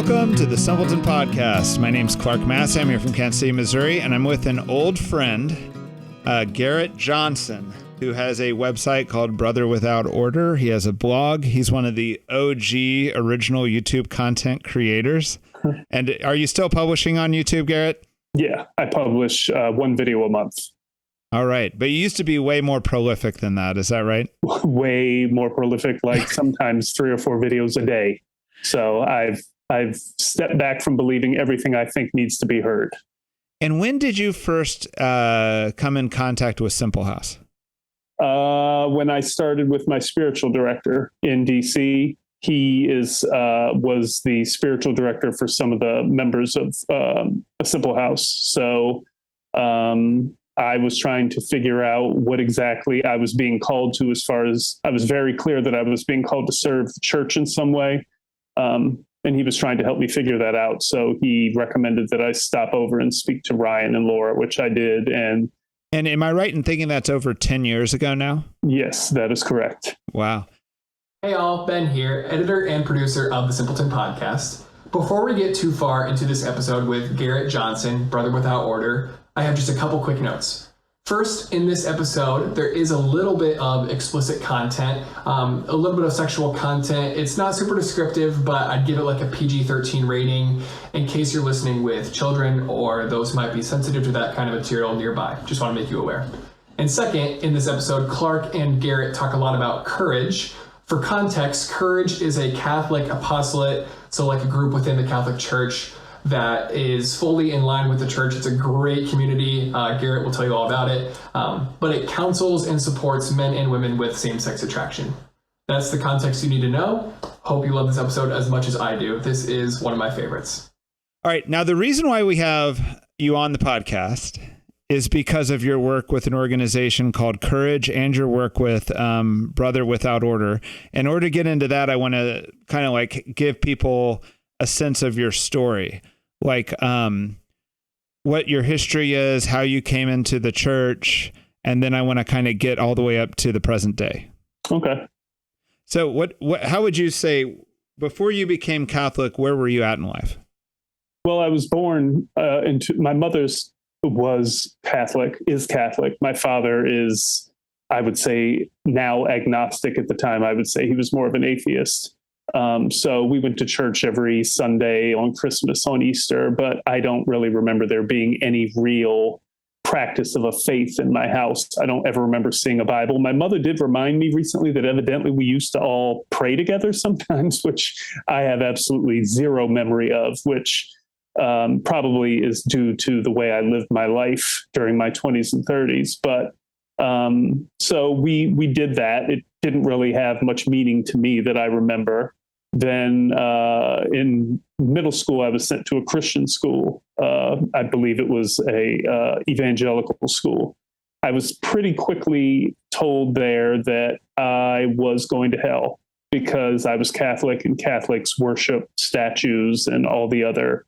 Welcome to the Simpleton Podcast. My name's Clark Massey. I'm here from Kansas City, Missouri, and I'm with an old friend, Garrett Johnson, who has a website called Brother Without Order. He has a blog. He's one of the OG original YouTube content creators. And are you still publishing on YouTube, Garrett? Yeah, I publish one video a month. All right. But you used to be way more prolific than that. Is that right? Way more prolific, like sometimes 3 or 4 videos a day. So I've stepped back from believing everything I think needs to be heard. And when did you first come in contact with Simple House? When I started with my spiritual director in DC. He was the spiritual director for some of the members of a Simple House. So I was trying to figure out what exactly I was being called to, as far as I was very clear that I was being called to serve the church in some way. And he was trying to help me figure that out. So he recommended that I stop over and speak to Ryan and Laura, which I did. And am I right in thinking that's over 10 years ago now? Yes, that is correct. Wow. Hey all, Ben here, editor and producer of the Simpleton Podcast. Before we get too far into this episode with Garrett Johnson, Brother Without Order, I have just a couple quick notes. First, in this episode, there is a little bit of explicit content, a little bit of sexual content. It's not super descriptive, but I'd give it like a PG-13 rating in case you're listening with children or those who might be sensitive to that kind of material nearby. Just want to make you aware. And second, in this episode, Clark and Garrett talk a lot about courage. For context, Courage is a Catholic apostolate, so like a group within the Catholic Church that is fully in line with the church. It's a great community. Garrett will tell you all about it. But it counsels and supports men and women with same-sex attraction. That's the context you need to know. Hope you love this episode as much as I do. This is one of my favorites. All right. Now, the reason why we have you on the podcast is because of your work with an organization called Courage and your work with Brother Without Order. In order to get into that, I want to kind of like give people a sense of your story, like what your history is, how you came into the church, and then I want to kind of get all the way up to the present day. Okay. So how would you say, before you became Catholic, where were you at in life? Well, I was born into, my mother's was Catholic, is Catholic. My father is, I would say, now agnostic. At the time, I would say he was more of an atheist. So we went to church every Sunday, on Christmas, on Easter, but I don't really remember there being any real practice of a faith in my house. I don't ever remember seeing a Bible. My mother did remind me recently that evidently we used to all pray together sometimes, which I have absolutely zero memory of, which probably is due to the way I lived my life during my 20s and 30s. But so we did that. It didn't really have much meaning to me that I remember. Then in middle school, I was sent to a Christian school. I believe it was a evangelical school. I was pretty quickly told there that I was going to hell because I was Catholic and Catholics worship statues and all the other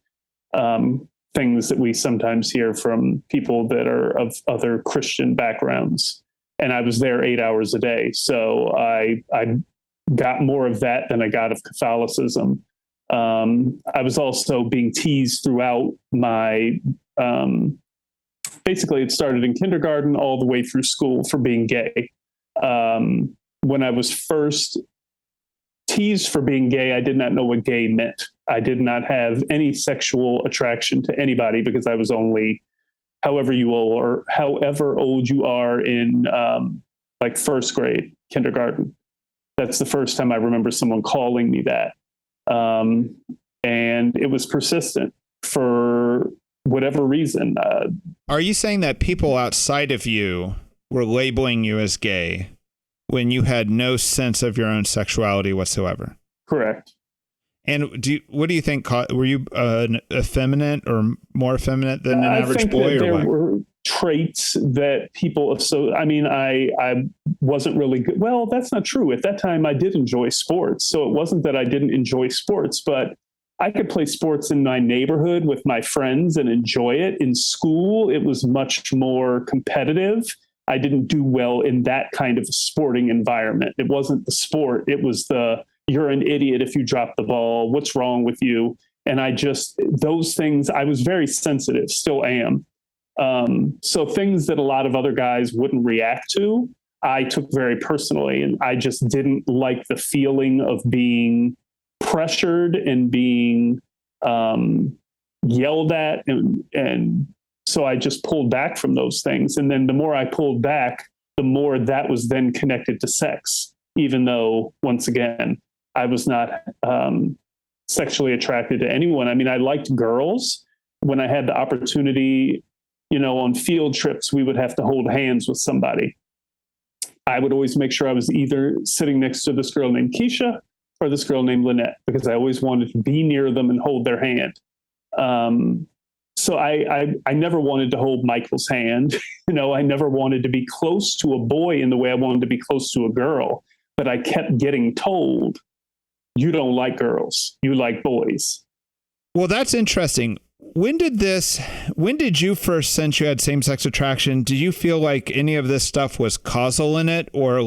things that we sometimes hear from people that are of other Christian backgrounds. And I was there 8 hours a day. So I got more of that than I got of Catholicism. I was also being teased throughout my, basically it started in kindergarten all the way through school for being gay. When I was first teased for being gay, I did not know what gay meant. I did not have any sexual attraction to anybody because I was only however old you are in like first grade, kindergarten. That's the first time I remember someone calling me that. And it was persistent for whatever reason. Are you saying that people outside of you were labeling you as gay when you had no sense of your own sexuality whatsoever? Correct. And what do you think? Were you effeminate or more effeminate than an average boy? That or what? There were traits that people. So, I mean, I wasn't really good. Well, that's not true. At that time, I did enjoy sports. So it wasn't that I didn't enjoy sports, but I could play sports in my neighborhood with my friends and enjoy it. In school, it was much more competitive. I didn't do well in that kind of sporting environment. It wasn't the sport. It was you're an idiot if you drop the ball. What's wrong with you? And those things, I was very sensitive, still am. So things that a lot of other guys wouldn't react to, I took very personally. And I just didn't like the feeling of being pressured and being yelled at. And so I just pulled back from those things. And then the more I pulled back, the more that was then connected to sex, even though, once again, I was not sexually attracted to anyone. I mean, I liked girls. When I had the opportunity, on field trips, we would have to hold hands with somebody. I would always make sure I was either sitting next to this girl named Keisha or this girl named Lynette, because I always wanted to be near them and hold their hand. So I never wanted to hold Michael's hand. I never wanted to be close to a boy in the way I wanted to be close to a girl. But I kept getting told, you don't like girls, you like boys. Well, that's interesting. When did you first sense you had same-sex attraction? Do you feel like any of this stuff was causal in it? Or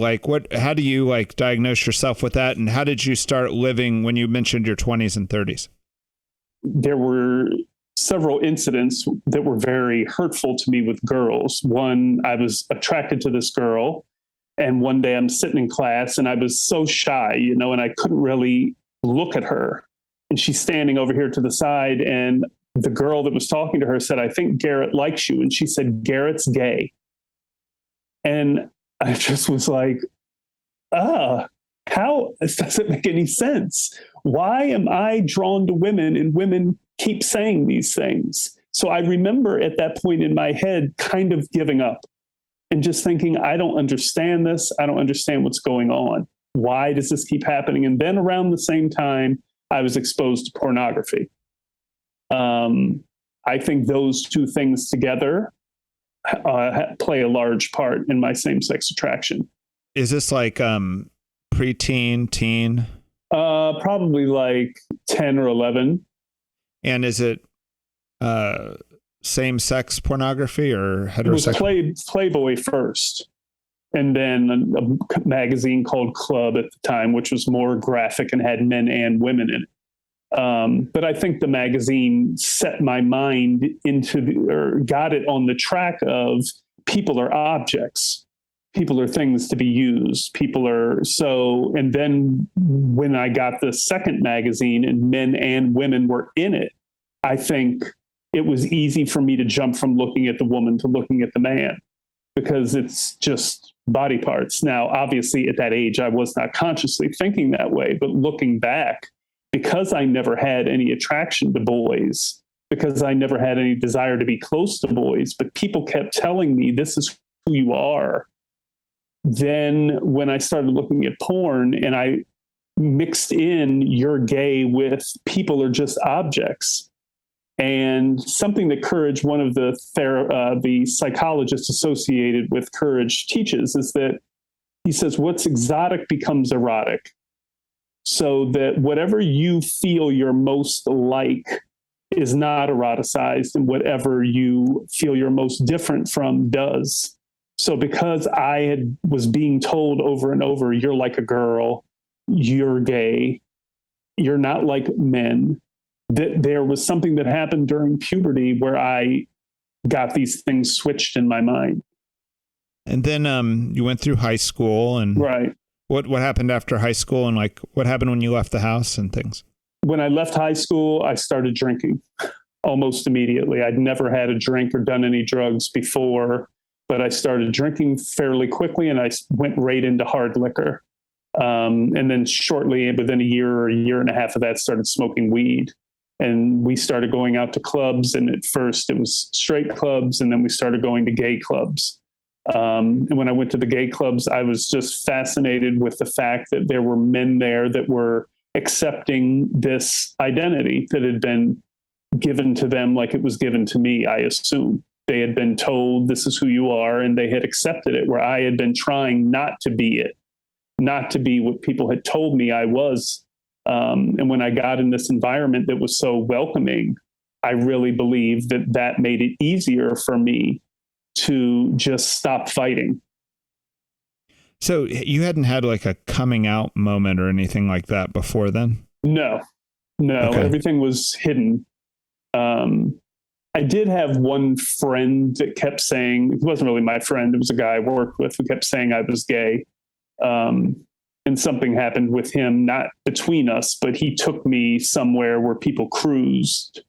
how do you diagnose yourself with that? And how did you start living when you mentioned your 20s and 30s? There were several incidents that were very hurtful to me with girls. One, I was attracted to this girl, and one day I'm sitting in class and I was so shy, and I couldn't really look at her. And she's standing over here to the side, and the girl that was talking to her said, "I think Garrett likes you." And she said, "Garrett's gay." And I just was like, how? This doesn't make any sense. Why am I drawn to women and women keep saying these things? So I remember at that point in my head kind of giving up and just thinking, I don't understand this. I don't understand what's going on. Why does this keep happening? And then around the same time, I was exposed to pornography. I think those two things together play a large part in my same-sex attraction. Is this preteen, teen? Probably like 10 or 11. And is it same-sex pornography or heterosexual? It was Playboy first, and then a magazine called Club at the time, which was more graphic and had men and women in it. But I think the magazine set my mind got it on the track of people are objects. People are things to be used. And then when I got the second magazine and men and women were in it, I think it was easy for me to jump from looking at the woman to looking at the man, because it's just body parts. Now, obviously at that age, I was not consciously thinking that way, but looking back, because I never had any attraction to boys, because I never had any desire to be close to boys, but people kept telling me this is who you are. Then when I started looking at porn and I mixed in you're gay with people are just objects, and something that Courage, one of the psychologists associated with Courage, teaches is that he says what's exotic becomes erotic. So that whatever you feel you're most like is not eroticized, and whatever you feel you're most different from does. So because I was being told over and over, you're like a girl, you're gay, you're not like men, that there was something that happened during puberty where I got these things switched in my mind. And then you went through high school, and right. What happened after high school, and what happened when you left the house and things? When I left high school, I started drinking almost immediately. I'd never had a drink or done any drugs before, but I started drinking fairly quickly, and I went right into hard liquor. And then shortly, within a year or a year and a half of that, started smoking weed. And we started going out to clubs. And at first it was straight clubs, and then we started going to gay clubs. And when I went to the gay clubs, I was just fascinated with the fact that there were men there that were accepting this identity that had been given to them like it was given to me, I assume. They had been told this is who you are, and they had accepted it, where I had been trying not to be it, not to be what people had told me I was. And when I got in this environment that was so welcoming, I really believe that made it easier for me to just stop fighting. So you hadn't had a coming out moment or anything like that before then? No. No, Okay. everything was hidden. I did have one friend that kept saying, it wasn't really my friend, it was a guy I worked with who kept saying I was gay. And something happened with him, not between us, but he took me somewhere where people cruised,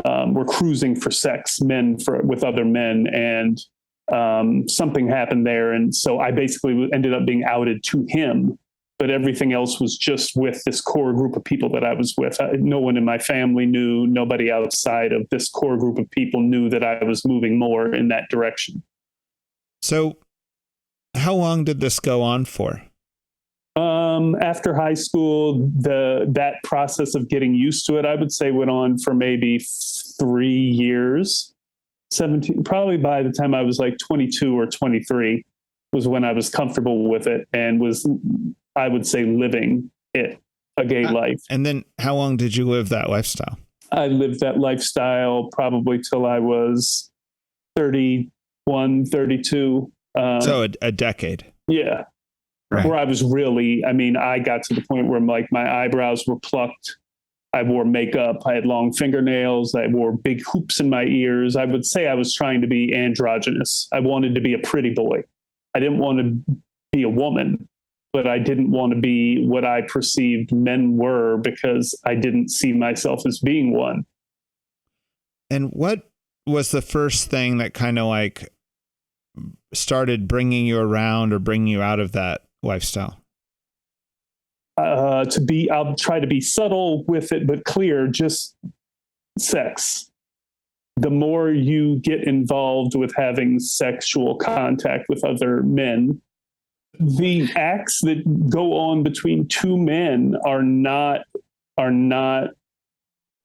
were cruising for sex, with other men. And something happened there. And so I basically ended up being outed to him, but everything else was just with this core group of people that I was with. No one in my family knew, nobody outside of this core group of people knew that I was moving more in that direction. So how long did this go on for? After high school, that process of getting used to it, I would say went on for maybe 3 years, 17, probably by the time I was like 22 or 23 was when I was comfortable with it and was, I would say, living it, a gay life. And then how long did you live that lifestyle? I lived that lifestyle probably till I was 31, 32. So a decade. Yeah. Right. Where I was really, I got to the point where like my eyebrows were plucked. I wore makeup. I had long fingernails. I wore big hoops in my ears. I would say I was trying to be androgynous. I wanted to be a pretty boy. I didn't want to be a woman, but I didn't want to be what I perceived men were because I didn't see myself as being one. And what was the first thing that kind of like started bringing you around or bringing you out of that lifestyle? I'll try to be subtle with it, but clear, just sex. The more you get involved with having sexual contact with other men, the acts that go on between two men are not,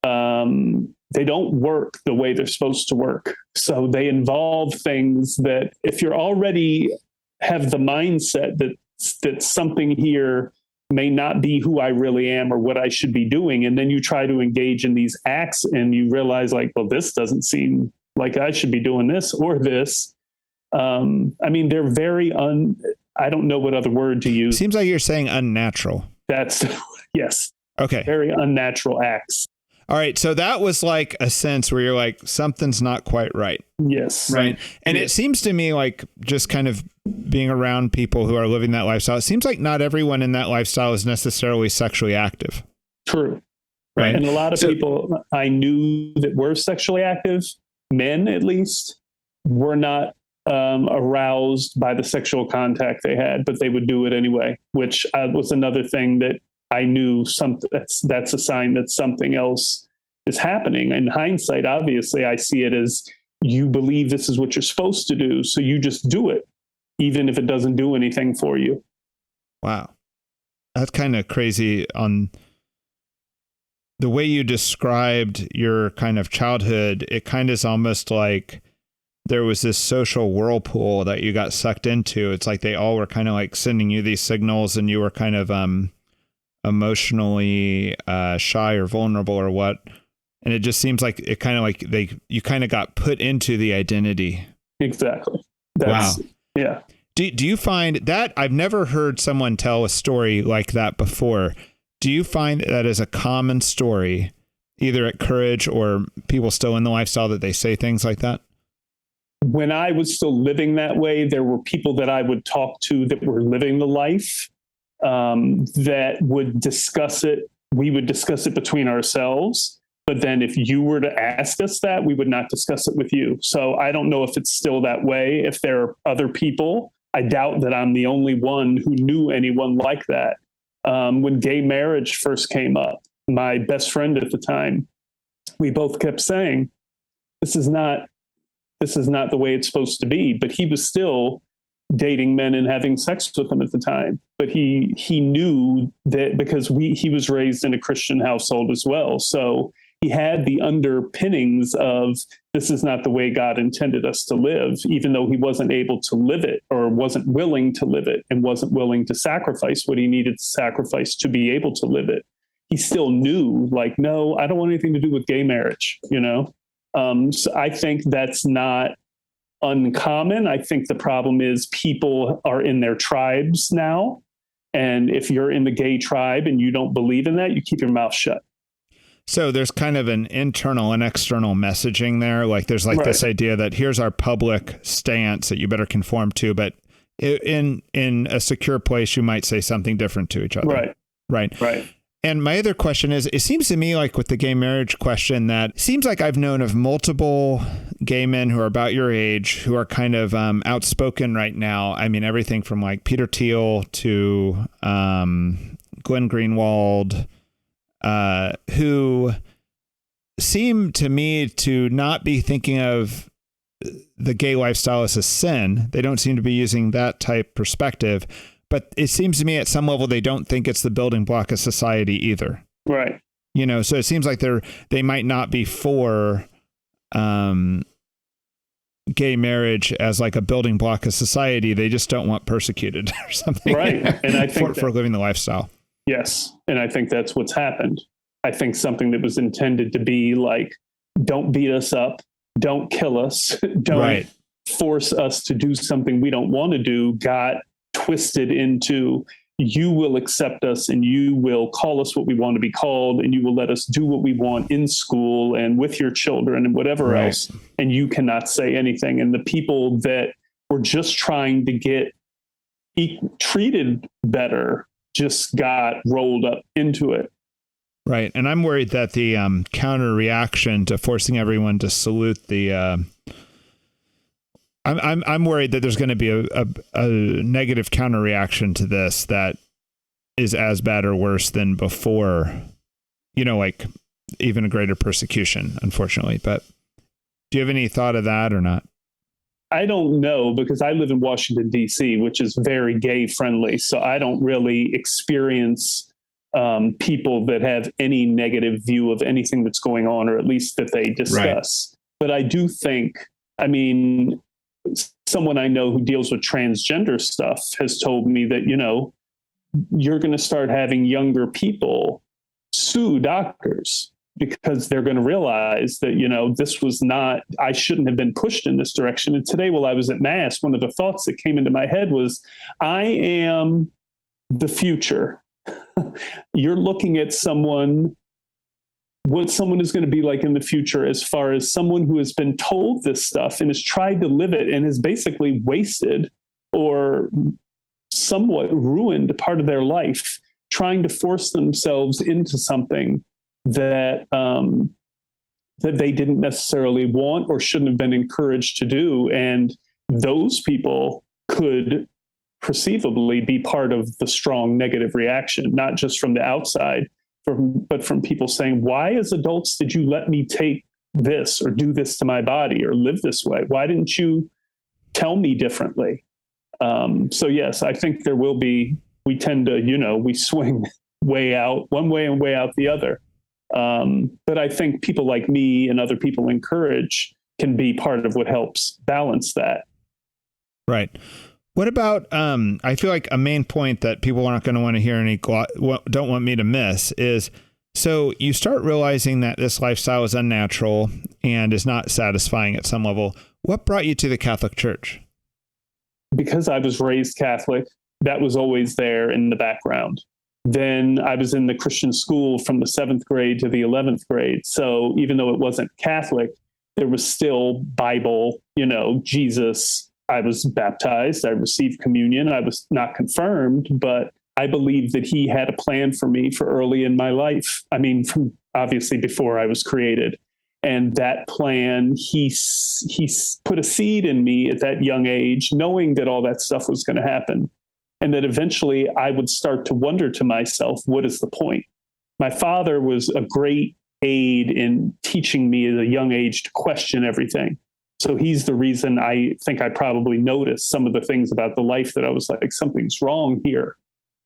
they don't work the way they're supposed to work. So they involve things that if you're already have the mindset that something here may not be who I really am or what I should be doing. And then you try to engage in these acts and you realize like, well, this doesn't seem like I should be doing this or this. They're very I don't know what other word to use. Seems like you're saying unnatural. That's yes. Okay. Very unnatural acts. All right. So that was like a sense where you're like, something's not quite right. Yes. Right. And yes. It seems to me like just kind of being around people who are living that lifestyle, it seems like not everyone in that lifestyle is necessarily sexually active. True. Right. And a lot of people I knew that were sexually active, men at least, were not aroused by the sexual contact they had, but they would do it anyway, which was another thing that I knew that's a sign that something else is happening. In hindsight, obviously, I see it as you believe this is what you're supposed to do. So you just do it, even if it doesn't do anything for you. Wow. That's kind of crazy on the way you described your kind of childhood. It kind of is almost like there was this social whirlpool that you got sucked into. It's like they all were kind of like sending you these signals and you were kind of emotionally shy or vulnerable or what. And it just seems like it kind of like you kind of got put into the identity. Exactly. Wow. Yeah. Do you find that I've never heard someone tell a story like that before? Do you find that is a common story, either at Courage or people still in the lifestyle that they say things like that? When I was still living that way, there were people that I would talk to that were living the life that would discuss it. We would discuss it between ourselves. But then if you were to ask us that, we would not discuss it with you. So I don't know if it's still that way. If there are other people, I doubt that I'm the only one who knew anyone like that. When gay marriage first came up, my best friend at the time, we both kept saying, this is not the way it's supposed to be. But he was still dating men and having sex with them at the time. But he knew that because he was raised in a Christian household as well. So he had the underpinnings of this is not the way God intended us to live, even though he wasn't able to live it or wasn't willing to live it and wasn't willing to sacrifice what he needed to sacrifice to be able to live it. He still knew, like, no, I don't want anything to do with gay marriage, you know? So I think that's not uncommon. I think the problem is people are in their tribes now. And if you're in the gay tribe and you don't believe in that, you keep your mouth shut. So there's kind of an internal and external messaging there. Like there's like this idea that here's our public stance that you better conform to, but in a secure place, you might say something different to each other. Right. And my other question is, it seems to me like with the gay marriage question that it seems like I've known of multiple gay men who are about your age who are kind of outspoken right now. I mean, everything from like Peter Thiel to Glenn Greenwald, who seem to me to not be thinking of the gay lifestyle as a sin. They don't seem to be using that type perspective. But it seems to me at some level, they don't think it's the building block of society either. Right. You know, so it seems like they might not be for gay marriage as like a building block of society. They just don't want persecuted or something. Right. And I think for living the lifestyle. Yes. And I think that's what's happened. I think something that was intended to be like, don't beat us up, don't kill us, don't force us to do something we don't want to do, got twisted into, you will accept us and you will call us what we want to be called and you will let us do what we want in school and with your children and whatever else, and you cannot say anything. And the people that were just trying to get treated better just got rolled up into it. Right. And I'm worried that the counter reaction to forcing everyone to salute the I'm worried that there's going to be a negative counter reaction to this that is as bad or worse than before, you know, like even a greater persecution, unfortunately. But do you have any thought of that or not? I don't know, because I live in Washington, D.C., which is very gay friendly. So I don't really experience people that have any negative view of anything that's going on, or at least that they discuss. But I do think, I mean, someone I know who deals with transgender stuff has told me that, you know, you're going to start having younger people sue doctors because they're going to realize that, you know, this was not, I shouldn't have been pushed in this direction. And today, while I was at Mass, one of the thoughts that came into my head was, I am the future. You're looking at someone, what someone is going to be like in the future, as far as someone who has been told this stuff and has tried to live it and has basically wasted or somewhat ruined part of their life, trying to force themselves into something that that they didn't necessarily want or shouldn't have been encouraged to do. And those people could perceivably be part of the strong negative reaction, not just from the outside, but from people saying, why as adults did you let me take this or do this to my body or live this way? Why didn't you tell me differently? So yes, I think there will be, we tend to, you know, we swing way out one way and way out the other. But I think people like me and other people in Courage can be part of what helps balance that. Right. What about, I feel like a main point that people aren't going to want to hear don't want me to miss is, so you start realizing that this lifestyle is unnatural and is not satisfying at some level. What brought you to the Catholic Church? Because I was raised Catholic, that was always there in the background. Then I was in the Christian school from the 7th grade to the 11th grade. So even though it wasn't Catholic, there was still Bible, you know, Jesus. I was baptized, I received communion, I was not confirmed, but I believed that he had a plan for me for early in my life. I mean, from obviously before I was created. And that plan, he put a seed in me at that young age, knowing that all that stuff was going to happen. And that eventually I would start to wonder to myself, what is the point? My father was a great aid in teaching me at a young age to question everything. So he's the reason I think I probably noticed some of the things about the life that I was like, something's wrong here.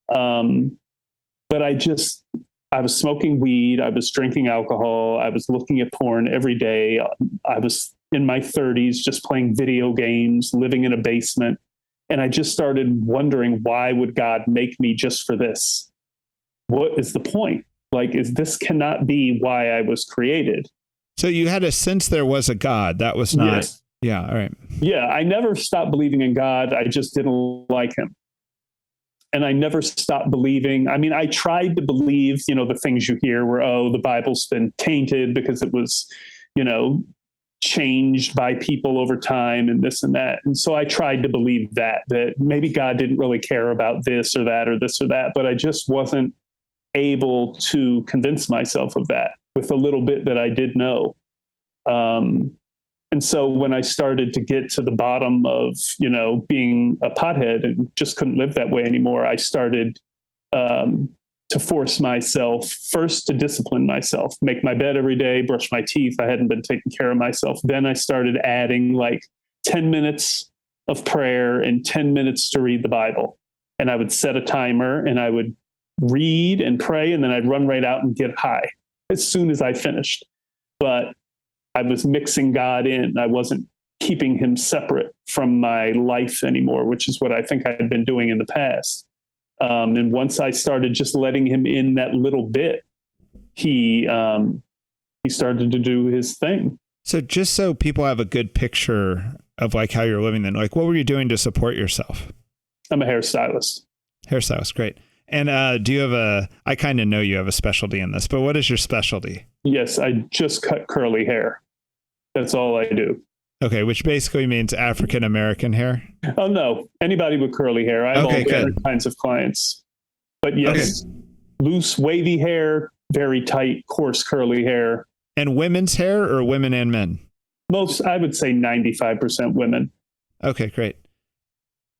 But I was smoking weed. I was drinking alcohol. I was looking at porn every day. I was in my 30s, just playing video games, living in a basement. And I just started wondering, why would God make me just for this? What is the point? Like, this cannot be why I was created. So you had a sense there was a God. That was not. Yes. Yeah. All right. Yeah. I never stopped believing in God. I just didn't like him. And I never stopped believing. I mean, I tried to believe, the things you hear where, the Bible's been tainted because it was, changed by people over time and this and that. And so I tried to believe that maybe God didn't really care about this or that or this or that, but I just wasn't able to convince myself of that with a little bit that I did know. And so when I started to get to the bottom of, being a pothead and just couldn't live that way anymore, I started to force myself first to discipline myself, make my bed every day, brush my teeth. I hadn't been taking care of myself. Then I started adding like 10 minutes of prayer and 10 minutes to read the Bible. And I would set a timer and I would read and pray, and then I'd run right out and get high as soon as I finished. But I was mixing God in. I wasn't keeping him separate from my life anymore, which is what I think I had been doing in the past. And once I started just letting him in that little bit, he started to do his thing. So just so people have a good picture of like how you're living then, like what were you doing to support yourself? I'm a hairstylist. Hairstylist, great. And do you have I kind of know you have a specialty in this, but what is your specialty? Yes, I just cut curly hair. That's all I do. Okay, which basically means African American hair? Oh, no. Anybody with curly hair. I have all different kinds of clients. But yes, loose, wavy hair, very tight, coarse, curly hair. And women's hair or women and men? I would say 95% women. Okay, great.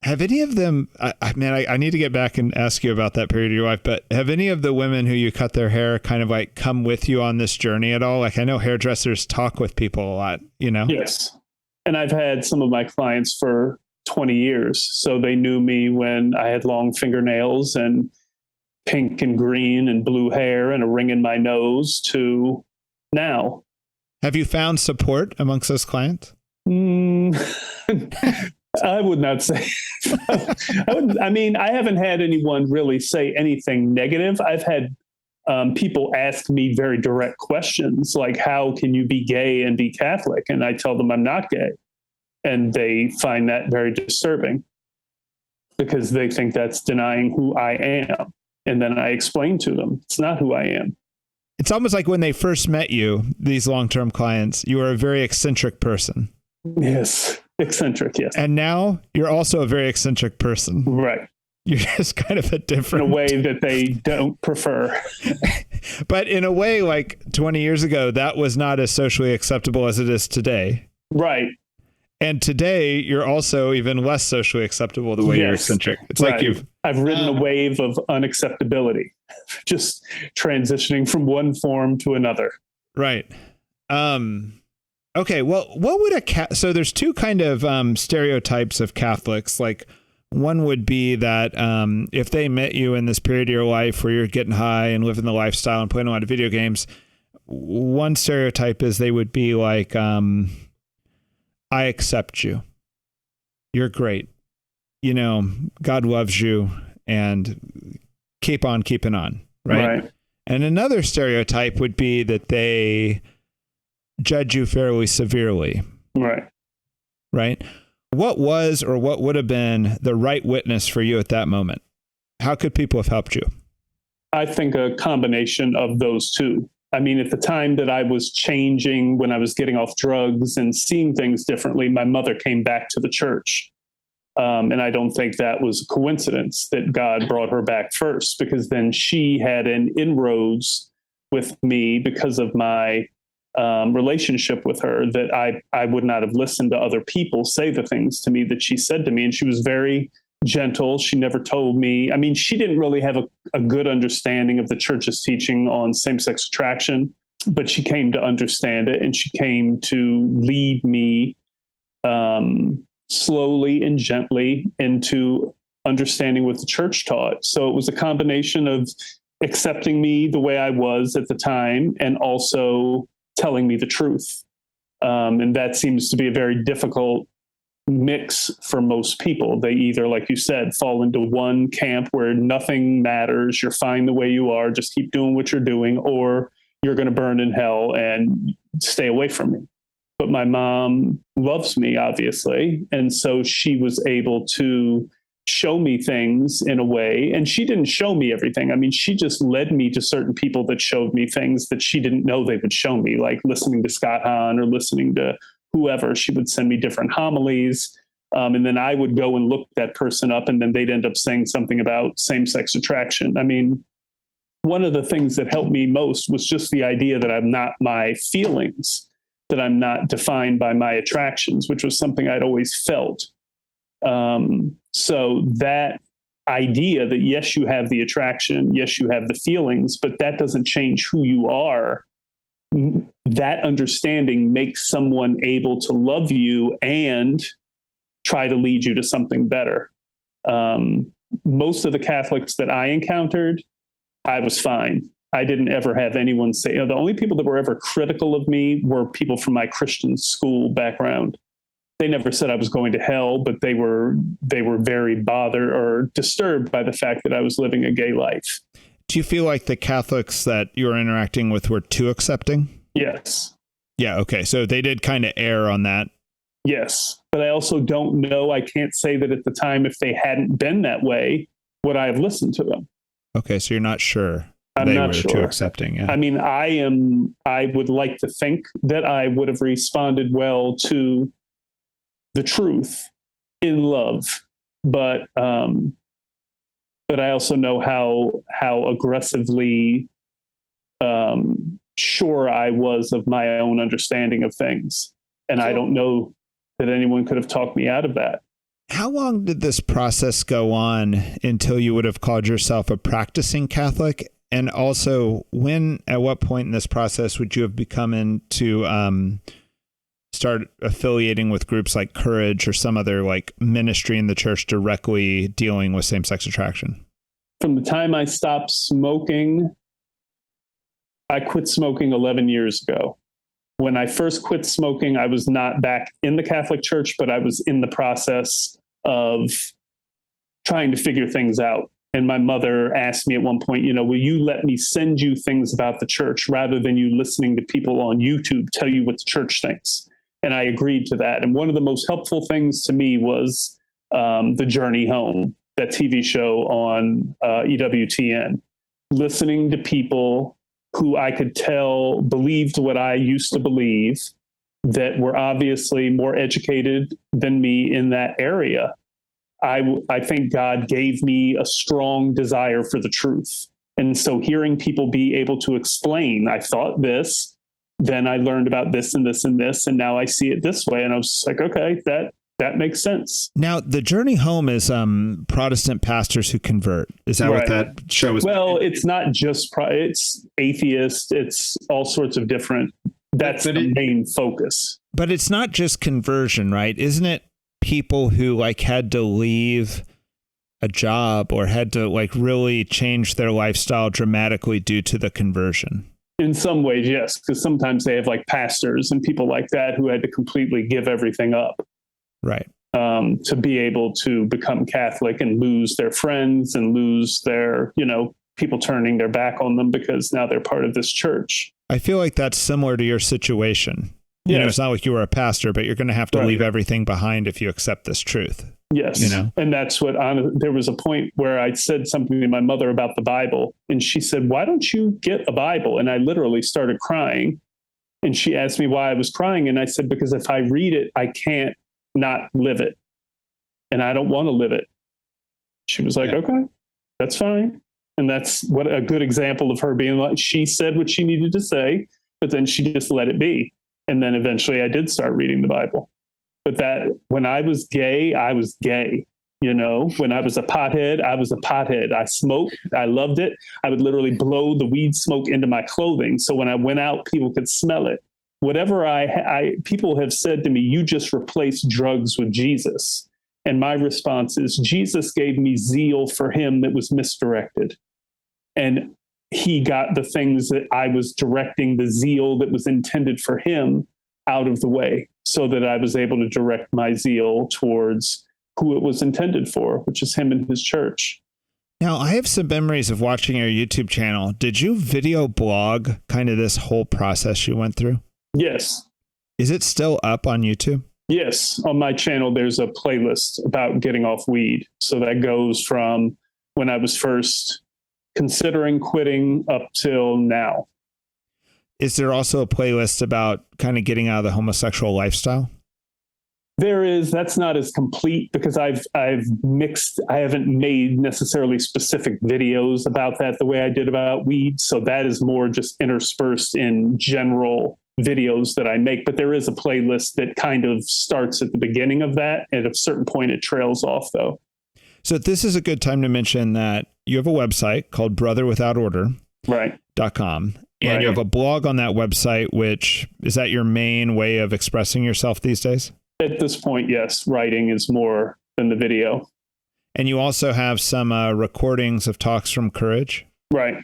Have any of them, I need to get back and ask you about that period of your life, but have any of the women who you cut their hair kind of like come with you on this journey at all? Like I know hairdressers talk with people a lot, Yes. And I've had some of my clients for 20 years. So they knew me when I had long fingernails and pink and green and blue hair and a ring in my nose to now. Have you found support amongst those clients? I would not say. I haven't had anyone really say anything negative. I've had people ask me very direct questions like, how can you be gay and be Catholic? And I tell them I'm not gay. And they find that very disturbing because they think that's denying who I am. And then I explain to them, it's not who I am. It's almost like when they first met you, these long-term clients, you were a very eccentric person. Yes. Eccentric, yes. And now you're also a very eccentric person. Right. You're just kind of a different... In a way that they don't prefer. But in a way, like 20 years ago, that was not as socially acceptable as it is today. Right. And today, you're also even less socially acceptable the way you're eccentric. It's like I've ridden a wave of unacceptability, just transitioning from one form to another. Right. Okay. Well, what would so there's two kind of stereotypes of Catholics. Like one would be that if they met you in this period of your life where you're getting high and living the lifestyle and playing a lot of video games, one stereotype is they would be like, I accept you. You're great. God loves you and keep on keeping on. Right. And another stereotype would be that they judge you fairly severely. Right. What was or what would have been the right witness for you at that moment? How could people have helped you? I think a combination of those two. I mean, at the time that I was changing, when I was getting off drugs and seeing things differently, my mother came back to the church. And I don't think that was a coincidence that God brought her back first, because then she had an inroads with me because of my relationship with her, that I would not have listened to other people say the things to me that she said to me. And she was very gentle. She never told me. I mean, she didn't really have a good understanding of the church's teaching on same-sex attraction, but she came to understand it, and she came to lead me slowly and gently into understanding what the church taught. So it was a combination of accepting me the way I was at the time and also telling me the truth. And that seems to be a very difficult mix for most people. They either, like you said, fall into one camp where nothing matters, you're fine the way you are, just keep doing what you're doing, or you're going to burn in hell and stay away from me. But my mom loves me, obviously. And so she was able to show me things in a way. And she didn't show me everything. I mean, she just led me to certain people that showed me things that she didn't know they would show me, like listening to Scott Hahn or listening to whoever. She would send me different homilies. And then I would go and look that person up, and then they'd end up saying something about same-sex attraction. I mean, one of the things that helped me most was just the idea that I'm not my feelings, that I'm not defined by my attractions, which was something I'd always felt. So that idea that, yes, you have the attraction, yes, you have the feelings, but that doesn't change who you are. That understanding makes someone able to love you and try to lead you to something better. Most of the Catholics that I encountered, I was fine. I didn't ever have anyone say, the only people that were ever critical of me were people from my Christian school background. They never said I was going to hell, but they were very bothered or disturbed by the fact that I was living a gay life. Do you feel like the Catholics that you were interacting with were too accepting? Yes. Yeah. Okay. So they did kind of err on that. Yes. But I also don't know. I can't say that at the time, if they hadn't been that way, would I have listened to them? Okay. So you're not sure. I'm not sure. Too accepting. Yeah. I mean, I would like to think that I would have responded well to the truth in love, but I also know how aggressively sure I was of my own understanding of things, and I don't know that anyone could have talked me out of that. How long did this process go on until you would have called yourself a practicing Catholic? And also, at what point in this process would you have become into start affiliating with groups like Courage or some other like ministry in the church directly dealing with same-sex attraction? From the time I stopped smoking, I quit smoking 11 years ago. When I first quit smoking, I was not back in the Catholic Church, but I was in the process of trying to figure things out. And my mother asked me at one point, will you let me send you things about the church rather than you listening to people on YouTube tell you what the church thinks? And I agreed to that. And one of the most helpful things to me was The Journey Home, that TV show on EWTN, listening to people who I could tell believed what I used to believe, that were obviously more educated than me in that area. I think God gave me a strong desire for the truth. And so hearing people be able to explain, I thought this, then I learned about this and this and this, and now I see it this way. And I was just like, okay, that makes sense. Now, The Journey Home is Protestant pastors who convert. Is that what that show is? Well, it's not just, it's atheist. It's all sorts of different. That's the main focus. But it's not just conversion, right? Isn't it people who like had to leave a job or had to like really change their lifestyle dramatically due to the conversion? In some ways, yes, because sometimes they have like pastors and people like that who had to completely give everything up. Right. To be able to become Catholic and lose their friends and lose their, people turning their back on them because now they're part of this church. I feel like that's similar to your situation. Yeah. It's not like you were a pastor, but you're going to have to leave everything behind if you accept this truth. Yes. And that's what, there was a point where I said something to my mother about the Bible, and she said, why don't you get a Bible? And I literally started crying. And she asked me why I was crying. And I said, because if I read it, I can't not live it. And I don't want to live it. She was like, okay, that's fine. And that's what a good example of her being like, she said what she needed to say, but then she just let it be. And then eventually I did start reading the Bible. But that when I was gay, I was gay. When I was a pothead, I was a pothead. I smoked. I loved it. I would literally blow the weed smoke into my clothing. So when I went out, people could smell it. Whatever people have said to me, you just replaced drugs with Jesus. And my response is, Jesus gave me zeal for him that was misdirected. And he got the things that I was directing, the zeal that was intended for him, out of the way, so that I was able to direct my zeal towards who it was intended for, which is him and his church. Now, I have some memories of watching your YouTube channel. Did you video blog kind of this whole process you went through? Yes. Is it still up on YouTube? Yes, on my channel, there's a playlist about getting off weed. So that goes from when I was first considering quitting up till now. Is there also a playlist about kind of getting out of the homosexual lifestyle? There is. That's not as complete because I've mixed. I haven't made necessarily specific videos about that the way I did about weed. So that is more just interspersed in general videos that I make. But there is a playlist that kind of starts at the beginning of that. At a certain point, it trails off, though. So this is a good time to mention that you have a website called brotherwithoutorder.com. And you have a blog on that website, which is that your main way of expressing yourself these days? At this point, yes, writing is more than the video. And you also have some recordings of talks from Courage. Right.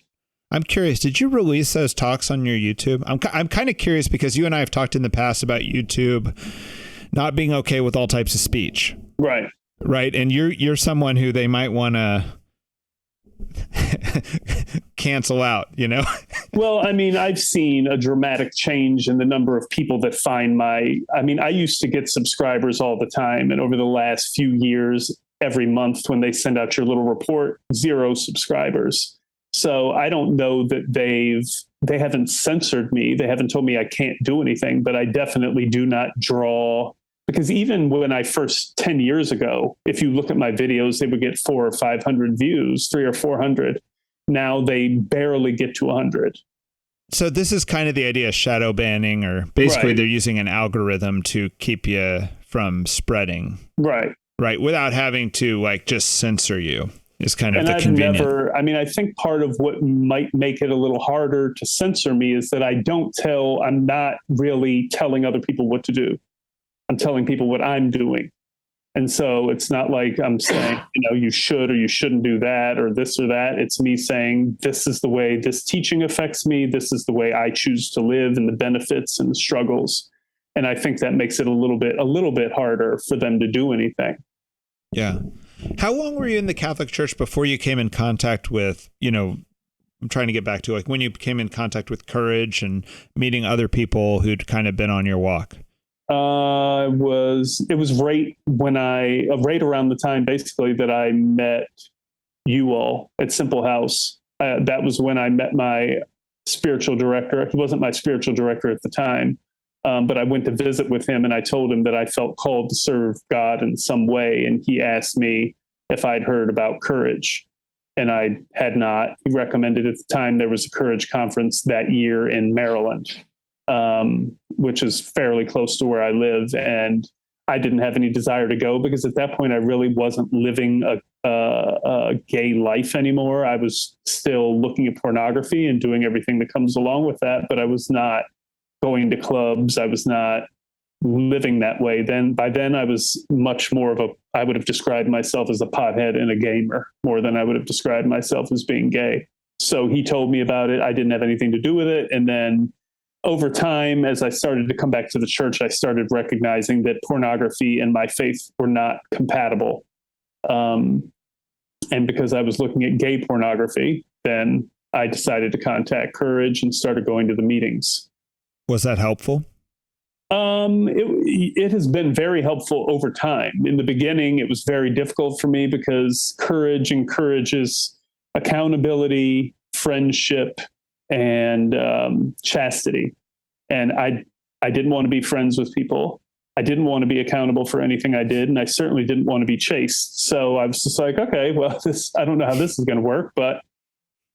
I'm curious, did you release those talks on your YouTube? I'm kind of curious because you and I have talked in the past about YouTube not being okay with all types of speech. Right. Right. And you're someone who they might want to cancel out, you know? Well, I mean, I've seen a dramatic change in the number of people that find I used to get subscribers all the time. And over the last few years, every month when they send out your little report, 0 subscribers. So I don't know that they haven't censored me. They haven't told me I can't do anything, but I definitely do not draw. Because even when I first 10 years ago, if you look at my videos, they would get 400 or 500 views, 300 or 400. Now they barely get to 100. So this is kind of the idea of shadow banning, or basically they're using an algorithm to keep you from spreading. Right. Right. Without having to like just censor you is kind of and the I've convenient. I think part of what might make it a little harder to censor me is that I'm not really telling other people what to do. I'm telling people what I'm doing. And so it's not like I'm saying, you should or you shouldn't do that or this or that. It's me saying, this is the way this teaching affects me. This is the way I choose to live and the benefits and the struggles. And I think that makes it a little bit harder for them to do anything. Yeah. How long were you in the Catholic Church before you came in contact with, I'm trying to get back to like when you came in contact with Courage and meeting other people who'd kind of been on your walk? It was right around the time basically that I met you all at Simple House. That was when I met my spiritual director. He wasn't my spiritual director at the time, but I went to visit with him and I told him that I felt called to serve God in some way. And he asked me if I'd heard about Courage. And I had not. He recommended at the time there was a Courage conference that year in Maryland. Which is fairly close to where I live. And I didn't have any desire to go because at that point I really wasn't living a gay life anymore. I was still looking at pornography and doing everything that comes along with that, but I was not going to clubs. I was not living that way. By then I was much more I would have described myself as a pothead and a gamer more than I would have described myself as being gay. So he told me about it. I didn't have anything to do with it. And then over time, as I started to come back to the church, I started recognizing that pornography and my faith were not compatible. And because I was looking at gay pornography, then I decided to contact Courage and started going to the meetings. Was that helpful? It has been very helpful over time. In the beginning, it was very difficult for me because Courage encourages accountability, friendship, and chastity. And I didn't want to be friends with people. I didn't want to be accountable for anything I did. And I certainly didn't want to be chaste. So I was just like, okay, well, I don't know how this is going to work. But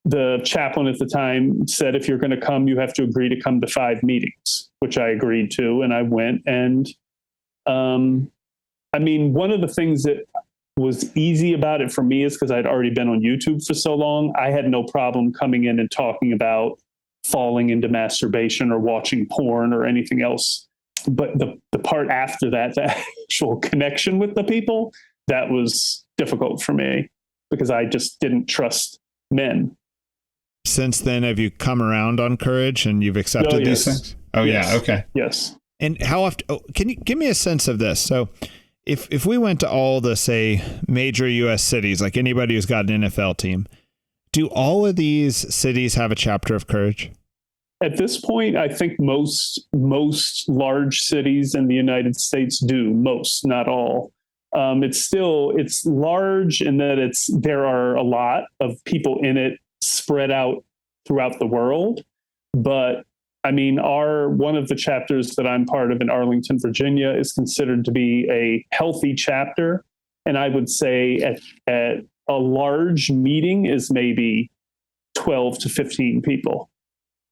the chaplain at the time said, if you're going to come, you have to agree to come to 5 meetings, which I agreed to. And I went. And one of the things that was easy about it for me is because I'd already been on YouTube for so long. I had no problem coming in and talking about falling into masturbation or watching porn or anything else. But the part after that, the actual connection with the people, that was difficult for me because I just didn't trust men. Since then, have you come around on Courage and you've accepted these things? Oh, yes. Yeah. Okay. Yes. And how often, can you give me a sense of this? So if we went to all the, say, major U.S. cities, like anybody who's got an NFL team, do all of these cities have a chapter of Courage? At this point, I think most large cities in the United States do. Most, not all. It's large in that there are a lot of people in it spread out throughout the world. But I mean, one of the chapters that I'm part of in Arlington, Virginia, is considered to be a healthy chapter, and I would say at a large meeting is maybe 12 to 15 people.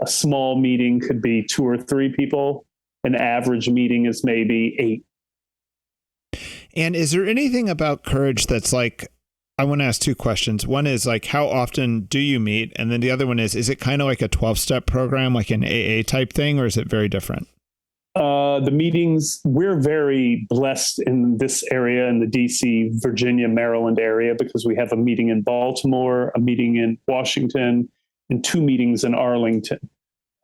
A small meeting could be 2 or 3 people. An average meeting is maybe 8. And is there anything about Courage that's like, I want to ask 2 questions. One is like, how often do you meet? And then the other one is it kind of like a 12-step program, like an AA type thing, or is it very different? The meetings, we're very blessed in this area, in the DC, Virginia, Maryland area, because we have a meeting in Baltimore, a meeting in Washington, and 2 meetings in Arlington.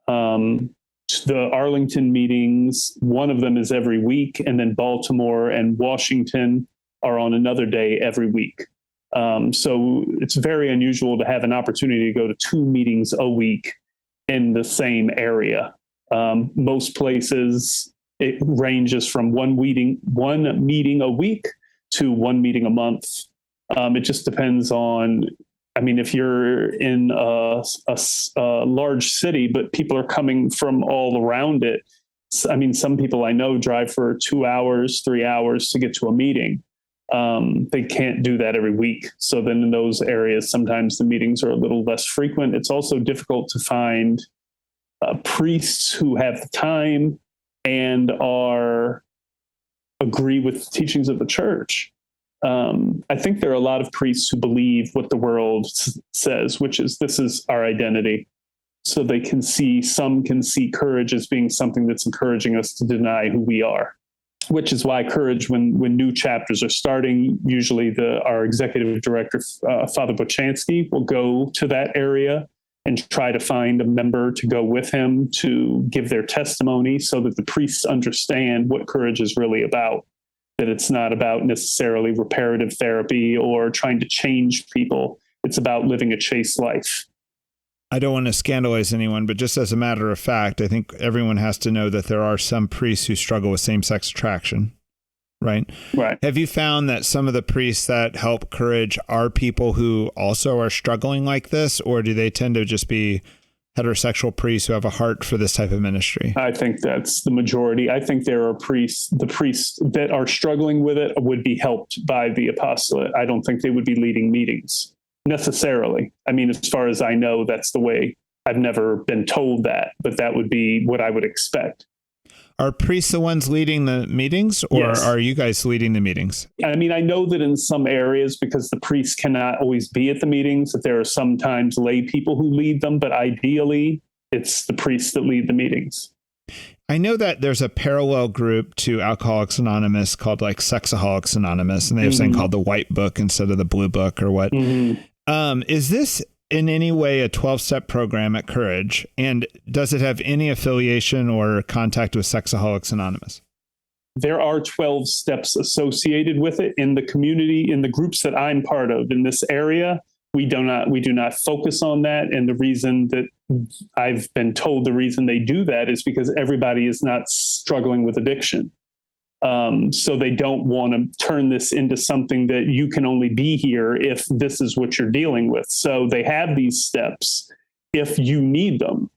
The Arlington meetings, one of them is every week, and then Baltimore and Washington are on another day every week. So it's very unusual to have an opportunity to go to 2 meetings a week in the same area. Most places, it ranges from one meeting a week to 1 meeting a month. It just depends on, I mean, if you're in a large city, but people are coming from all around it. I mean, some people I know drive for 2 hours, 3 hours to get to a meeting. They can't do that every week. So then in those areas, sometimes the meetings are a little less frequent. It's also difficult to find priests who have the time and agree with the teachings of the church. I think there are a lot of priests who believe what the world says, which is this is our identity. So some can see Courage as being something that's encouraging us to deny who we are, which is why Courage, when new chapters are starting, usually our executive director, Father Bochansky, will go to that area and try to find a member to go with him to give their testimony so that the priests understand what Courage is really about, that it's not about necessarily reparative therapy or trying to change people. It's about living a chaste life. I don't want to scandalize anyone, but just as a matter of fact, I think everyone has to know that there are some priests who struggle with same-sex attraction, right? Right. Have you found that some of the priests that help Courage are people who also are struggling like this, or do they tend to just be heterosexual priests who have a heart for this type of ministry? I think that's the majority. I think there are the priests that are struggling with it would be helped by the apostolate. I don't think they would be leading meetings necessarily. I mean, as far as I know, that's the way. I've never been told that, but that would be what I would expect. Are priests the ones leading the meetings, or Yes. Are you guys leading the meetings? I mean, I know that in some areas, because the priests cannot always be at the meetings, that there are sometimes lay people who lead them, but ideally it's the priests that lead the meetings. I know that there's a parallel group to Alcoholics Anonymous called like Sexaholics Anonymous, and they have something called the White Book instead of the Blue Book or what. Is this in any way a 12-step program at Courage? And does it have any affiliation or contact with Sexaholics Anonymous? There are 12 steps associated with it in the community, in the groups that I'm part of in this area. We do not focus on that. And the reason that I've been told the reason they do that is because everybody is not struggling with addiction. So they don't want to turn this into something that you can only be here if this is what you're dealing with. So they have these steps if you need them,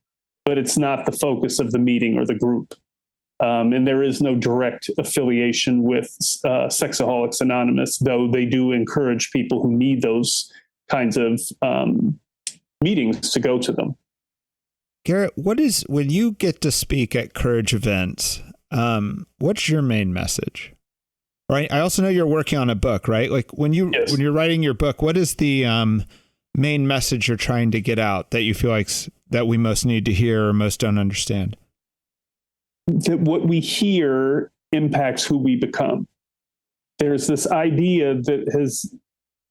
but it's not the focus of the meeting or the group. And there is no direct affiliation with Sexaholics Anonymous, though they do encourage people who need those kinds of meetings to go to them. Garrett, when you get to speak at Courage events, what's your main message? Right. I also know you're working on a book, right? Like when you're writing your book, what is the main message you're trying to get out that you feel like that we most need to hear or most don't understand? That what we hear impacts who we become. There's this idea that has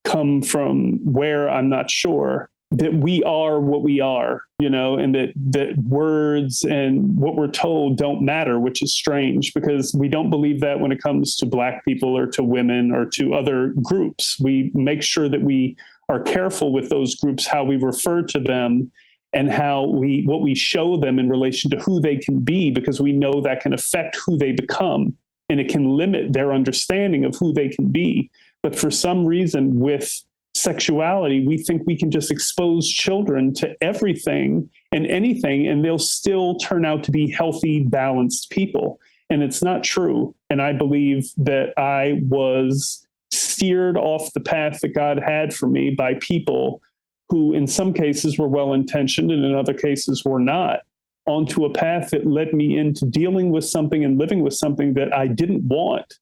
come from where I'm not sure, that we are what we are, and that words and what we're told don't matter, which is strange because we don't believe that when it comes to Black people or to women or to other groups. We make sure that we are careful with those groups, how we refer to them, and what we show them in relation to who they can be, because we know that can affect who they become, and it can limit their understanding of who they can be. But for some reason with sexuality, we think we can just expose children to everything and anything, and they'll still turn out to be healthy, balanced people. And it's not true. And I believe that I was steered off the path that God had for me by people who in some cases were well-intentioned and in other cases were not, onto a path that led me into dealing with something and living with something that I didn't want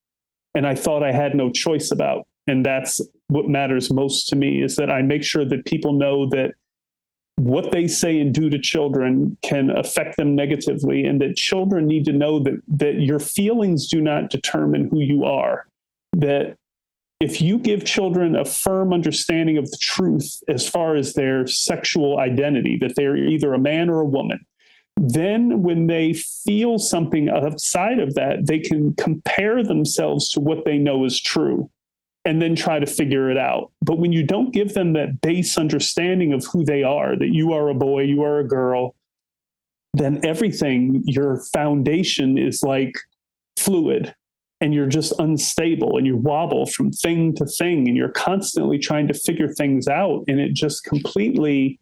and I thought I had no choice about. And that's what matters most to me, is that I make sure that people know that what they say and do to children can affect them negatively, and that children need to know that your feelings do not determine who you are. That if you give children a firm understanding of the truth as far as their sexual identity, that they're either a man or a woman, then when they feel something outside of that, they can compare themselves to what they know is true and then try to figure it out. But when you don't give them that base understanding of who they are, that you are a boy, you are a girl, then everything, your foundation is like fluid, and you're just unstable and you wobble from thing to thing, and you're constantly trying to figure things out. And it just completely,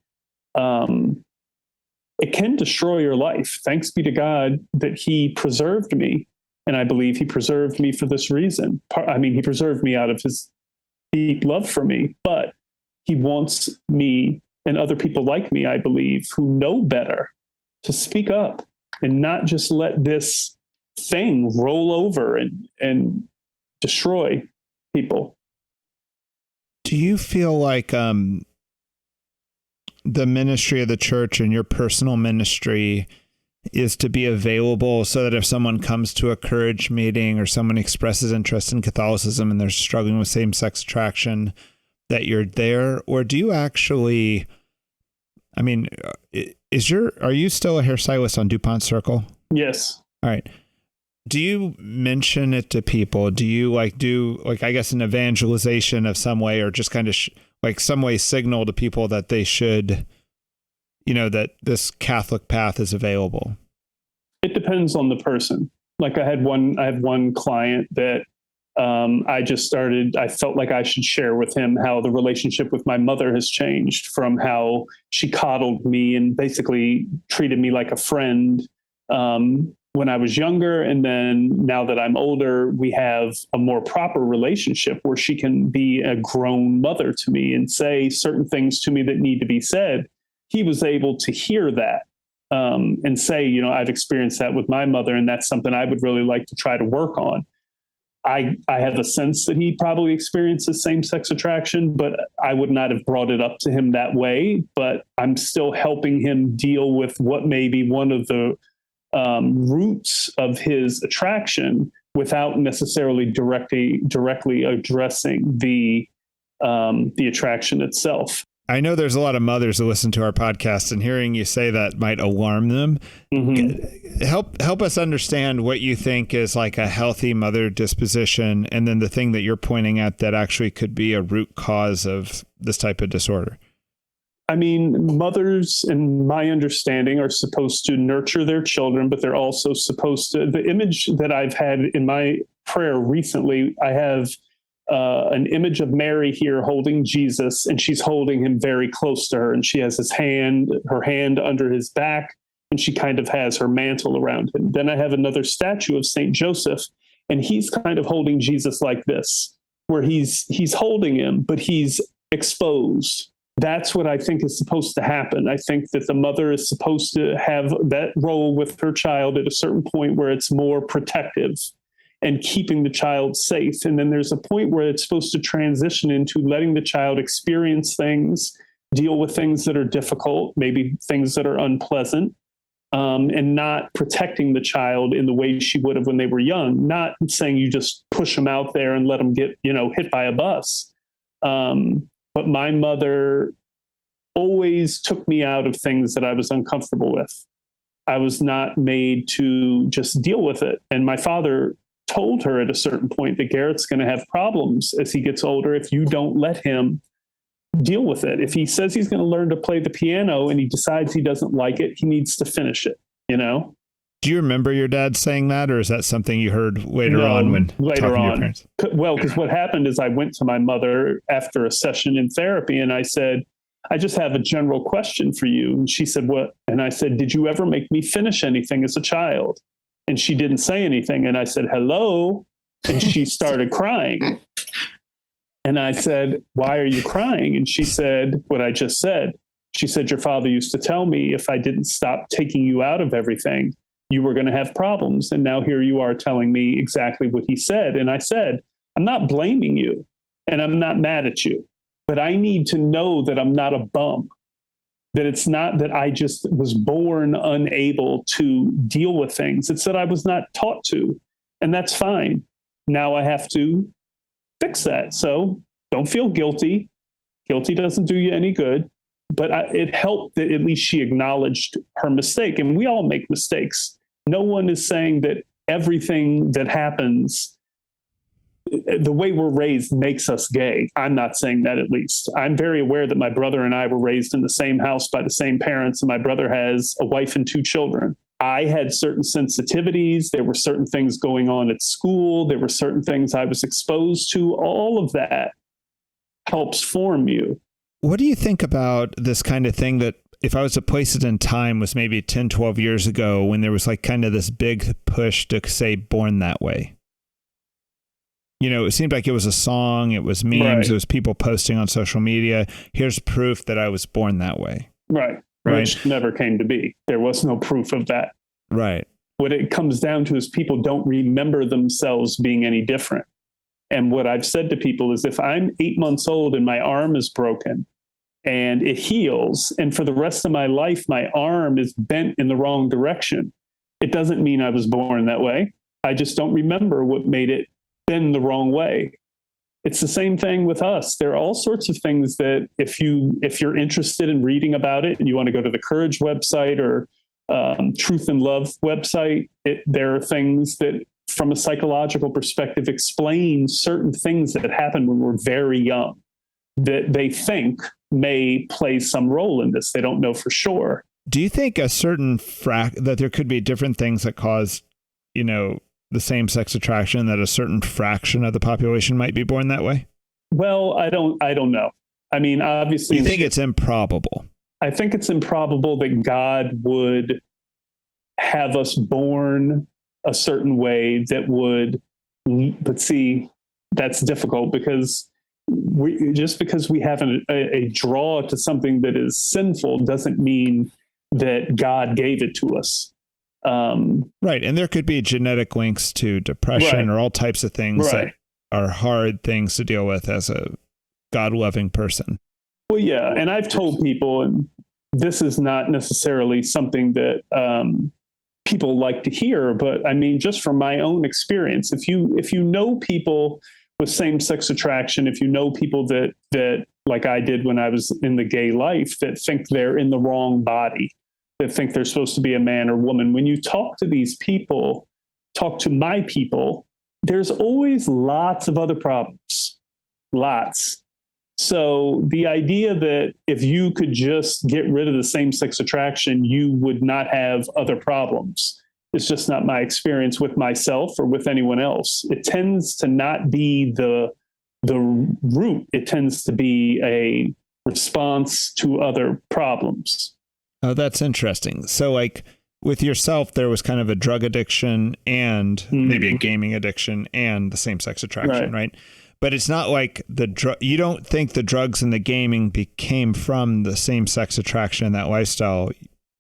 it can destroy your life. Thanks be to God that he preserved me. And I believe he preserved me for this reason. He preserved me out of his deep love for me, but he wants me and other people like me, I believe, who know better, to speak up and not just let this thing roll over and destroy people. Do you feel like the ministry of the church and your personal ministry is to be available so that if someone comes to a Courage meeting or someone expresses interest in Catholicism and they're struggling with same-sex attraction, that you're there? Or do you actually, are you still a hairstylist on DuPont Circle? Yes. All right. Do you mention it to people? Do you I guess an evangelization of some way, or just kind of some way signal to people that they should, that this Catholic path is available? It depends on the person. Like I have one client that I felt like I should share with him how the relationship with my mother has changed, from how she coddled me and basically treated me like a friend when I was younger. And then now that I'm older, we have a more proper relationship where she can be a grown mother to me and say certain things to me that need to be said. He was able to hear that and say, I've experienced that with my mother, and that's something I would really like to try to work on. I have a sense that he probably experiences same-sex attraction, but I would not have brought it up to him that way. But I'm still helping him deal with what may be one of the roots of his attraction, without necessarily directly addressing the attraction itself. I know there's a lot of mothers who listen to our podcast, and hearing you say that might alarm them. Mm-hmm. Help us understand what you think is like a healthy mother disposition, and then the thing that you're pointing at that actually could be a root cause of this type of disorder. Mothers, in my understanding, are supposed to nurture their children, but they're also supposed to, the image that I've had in my prayer recently, I have an image of Mary here holding Jesus, and she's holding him very close to her, and she has her hand under his back, and she kind of has her mantle around him. Then I have another statue of Saint Joseph, and he's kind of holding Jesus like this, where he's holding him, but he's exposed. That's what I think is supposed to happen. I think that the mother is supposed to have that role with her child at a certain point where it's more protective and keeping the child safe. And then there's a point where it's supposed to transition into letting the child experience things, deal with things that are difficult, maybe things that are unpleasant, and not protecting the child in the way she would have when they were young. Not saying you just push them out there and let them get, hit by a bus. But my mother always took me out of things that I was uncomfortable with. I was not made to just deal with it. And my father told her at a certain point that Garrett's going to have problems as he gets older if you don't let him deal with it. If he says he's going to learn to play the piano and he decides he doesn't like it, he needs to finish it, you know? Do you remember your dad saying that, or is that something you heard later on when talking to your parents? Well, because what happened is I went to my mother after a session in therapy and I said, I just have a general question for you. And she said, what? And I said, did you ever make me finish anything as a child? And she didn't say anything. And I said, hello. And she started crying. And I said, why are you crying? And she said what I just said. She said, your father used to tell me if I didn't stop taking you out of everything, you were going to have problems. And now here you are telling me exactly what he said. And I said, I'm not blaming you and I'm not mad at you, but I need to know that I'm not a bum, that it's not that I just was born unable to deal with things. It's that I was not taught to, and that's fine. Now I have to fix that. So don't feel guilty. Guilty doesn't do you any good, but it helped that at least she acknowledged her mistake. And we all make mistakes. No one is saying that everything that happens, the way we're raised makes us gay. I'm not saying that, at least. I'm very aware that my brother and I were raised in the same house by the same parents, and my brother has a wife and 2 children. I had certain sensitivities. There were certain things going on at school. There were certain things I was exposed to. All of that helps form you. What do you think about this kind of thing that, if I was to place it in time, was maybe 10, 12 years ago when there was like kind of this big push to say born that way? You know, it seemed like it was a song, it was memes, right. It was people posting on social media. Here's proof that I was born that way. Right. Which never came to be. There was no proof of that. Right. What it comes down to is people don't remember themselves being any different. And what I've said to people is if I'm 8 months old and my arm is broken and it heals, and for the rest of my life, my arm is bent in the wrong direction, it doesn't mean I was born that way. I just don't remember what made it bend the wrong way. It's the same thing with us. There are all sorts of things that if you're interested in reading about it and you want to go to the Courage website or Truth and Love website, there are things that from a psychological perspective explain certain things that happen when we're very young that they think may play some role in this. They don't know for sure. Do you think a certain that there could be different things that cause, you know, the same-sex attraction, that a certain fraction of the population might be born that way? Well, I don't know. I mean, obviously, you think it's improbable? I think it's improbable that God would have us born a certain way that would, but see, that's difficult because because we have a draw to something that is sinful doesn't mean that God gave it to us. Right. And there could be genetic links to depression or all types of things that are hard things to deal with as a God-loving person. Well, yeah. And I've told people, and this is not necessarily something that people like to hear, but I mean, just from my own experience, if you know people with same-sex attraction, if you know people that like I did when I was in the gay life, that think they're in the wrong body, that think they're supposed to be a man or woman, when you talk to these people, talk to my people, there's always lots of other problems. Lots. So the idea that if you could just get rid of the same-sex attraction, you would not have other problems. It's just not my experience with myself or with anyone else. It tends to not be the root. It tends to be a response to other problems. Oh, that's interesting. So like with yourself, there was kind of a drug addiction and maybe a gaming addiction and the same-sex attraction, right? But it's not like you don't think the drugs and the gaming came from the same-sex attraction and that lifestyle,